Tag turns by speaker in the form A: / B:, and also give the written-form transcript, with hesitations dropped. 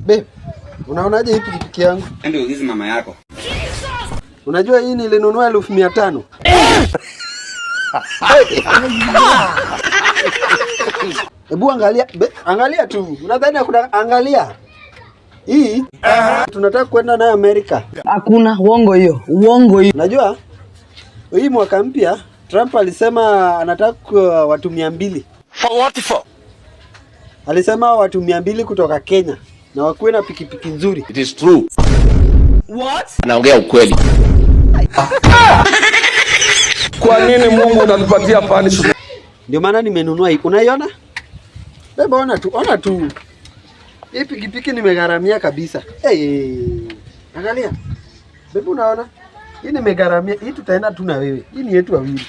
A: Babe, unaonaje hii pikipiki yangu?
B: Ndio ulizi mama yako.
A: Unajua hii nilinunua 1500. Hebu angalia, angalia tu. Unadhani kuna angalia? Hii tunataka kwenda nayo Amerika.
C: Hakuna uongo hiyo. Uongo hiyo.
A: Unajua? Hii mwaka mpya Trump alisema anataka watu 200.
D: For what for?
A: Alisema watu 200 kutoka Kenya na wakuwe na pikipiki nzuri.
D: It is true.
C: What?
D: Anaongea ukweli. Kwa nini Mungu unatupatia punishment?
A: Ndio maana nimenunua hii. Unaiona? Beba ona tu. Hii pikipiki nimegharamia kabisa. Angalia. Beba unaona? Hii nimegharamia. Hii tutaenda tu na wewe. Hii ni yetu wawili.